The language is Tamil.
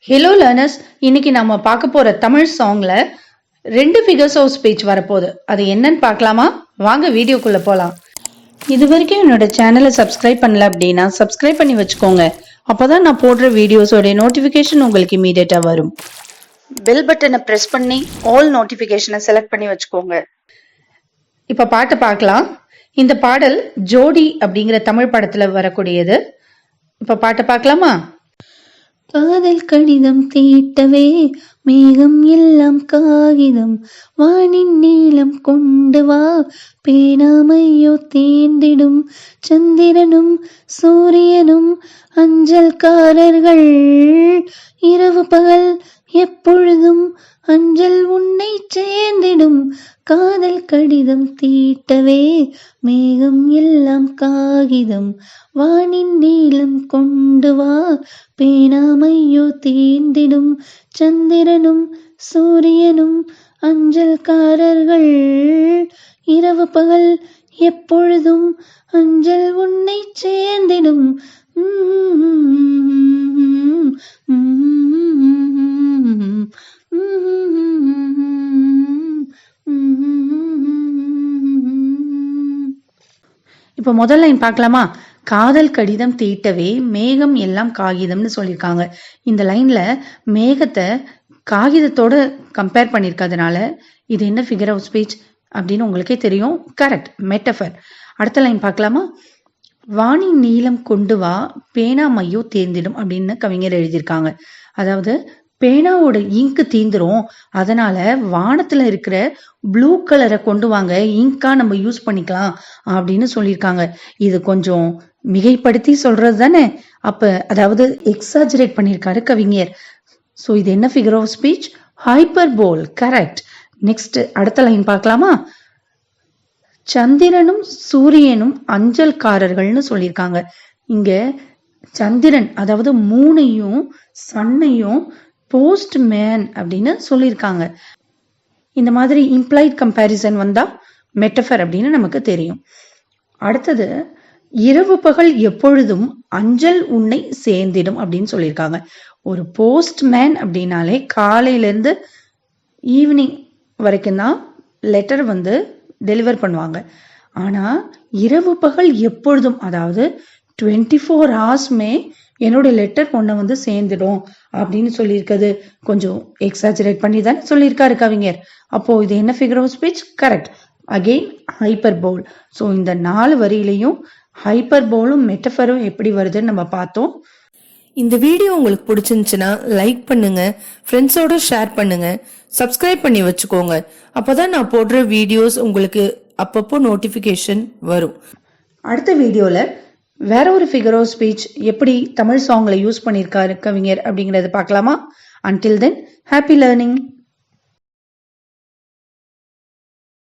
ஹலோ லேர்னர்ஸ், இன்னைக்கு நம்ம பார்க்க போற தமிழ் சாங்ல 2 ஃபிகர்ஸ் ஆஃப் ஸ்பீச் வரப்போகுது. அது என்னன்னு பார்க்கலாமா? வாங்க வீடியோக்குள்ள போலாம். இது வரைக்கும் என்னோட சேனலை சப்ஸ்கிரைப் பண்ணல அப்படின்னா சப்ஸ்கிரைப் பண்ணி வச்சுக்கோங்க. அப்பதான் நான் போடுற வீடியோஸோட நோட்டிபிகேஷன் உங்களுக்கு இமீடியட்டா வரும். பெல் பட்டனை பிரஸ் பண்ணி ஆல் நோட்டிபிகேஷனை செலக்ட் பண்ணி வச்சுக்கோங்க. இப்ப பாட்டு பார்க்கலாம். இந்த பாடல் ஜோடி அப்படிங்கிற தமிழ் படத்துல வரக்கூடியது. இப்ப பாட்டு பார்க்கலாமா? காதல் கடிதம் தீட்டவே மேகம் எல்லாம் காகிதம் வானின் நீளம் கொண்டு வா பேனாமையோ தேர்ந்திடும் சந்திரனும் சூரியனும் அஞ்சல்காரர்கள் இரவு பகல் எப்பொழுதும் அஞ்சல் உன்னை சேர்ந்திடும் காதல் கடிதம் தீட்டவே மேகம் எல்லாம் காகிதம் வானின் நீளம் கொண்டு வா பேனாமையோ தேர்ந்திடும் சந்திரனும் சூரியனும் அஞ்சல்காரர்கள் இரவு பகல் எப்பொழுதும் அஞ்சல் உன்னை சேர்ந்திடும். இப்ப முதல் லைன் பார்க்கலாமா? காதல் கடிதம் தீட்டவே மேகம் எல்லாம் காகிதம்னு சொல்லியிருக்காங்க. இந்த லைன்ல மேகத்தை காகிதத்தோட கம்பேர் பண்ணிருக்கிறதுனால இது என்ன ஃபிகர் ஆஃப் ஸ்பீச் அப்படின்னு உங்களுக்கே தெரியும். Correct, metaphor. அடுத்த லைன் பார்க்கலாமா? வானின் நீளம் கொண்டு வா பேனா மையோ தேர்ந்திடும் அப்படின்னு கவிஞர் எழுதியிருக்காங்க. அதாவது பேனாவோட இங்கு தீந்துரும், அதனால வானத்துல இருக்கிற ப்ளூ கலரை கொண்டு வாங்க, இங்கா நம்ம யூஸ் பண்ணிக்கலாம் அப்படின்னு சொல்லியிருக்காங்க. இது கொஞ்சம் மிகைப்படுத்தி சொல்றது தானே? அப்ப அதாவது எக்ஸாஜரேட் பண்ணியிருக்காரு கவிஞர். ஸோ இது என்ன figure of speech? Hyperbole. Correct. Next அடுத்த லைன் பார்க்கலாமா? சந்திரனும் சூரியனும் அஞ்சல்காரர்கள்னு சொல்லியிருக்காங்க. இங்க சந்திரன் அதாவது மூணையும் சன்னையும் போஸ்ட் மேன் அப்படின்னு சொல்லியிருக்காங்க. இந்த மாதிரி இம்ப்ளைட் கம்பேரிசன் வந்தா மெட்டஃபர் அப்படின்னு நமக்கு தெரியும். அடுத்தது இரவு பகல் எப்பொழுதும் அஞ்சல் உன்னை சேர்ந்திடும் அப்படின்னு சொல்லியிருக்காங்க. ஒரு போஸ்ட் மேன் அப்படின்னாலே காலையில இருந்து ஈவினிங் வரைக்கும் தான் லெட்டர் வந்து டெலிவர் பண்ணுவாங்க. ஆனா இரவு பகல் எப்பொழுதும், அதாவது 24 ஹவர்ஸ்மே என்னோட லெட்டர் ஒன்ன வந்து சேர்ந்துடும் அப்படின்னு சொல்லியிருக்கிறது கொஞ்சம் எக்ஸாஜரேட் பண்ணி தானே சொல்லியிருக்காரு கவிஞர். அப்போ இது என்ன figure of speech? Correct, again hyperbole. So இந்த 4 வரியிலையும் ஹைப்பர்போலும் மெட்டஃபரும் எப்படி வருதுன்னு நம்ம பார்த்தோம். இந்த வீடியோ உங்களுக்கு பிடிச்சிருந்துச்சுன்னா லைக் பண்ணுங்க, ஃப்ரெண்ட்ஸோட ஷேர் பண்ணுங்க, சப்ஸ்கிரைப் பண்ணி வச்சுக்கோங்க. அப்பதான் நான் போடுற வீடியோஸ் உங்களுக்கு அப்பப்போ நோட்டிபிகேஷன் வரும். அடுத்த வீடியோல வேற ஒரு ஃபிகர் ஆஃப் ஸ்பீச் எப்படி தமிழ் சாங்ல யூஸ் பண்ணியிருக்காரு கவிஞர் அப்படிங்கறத பார்க்கலாமா? Until then, happy learning.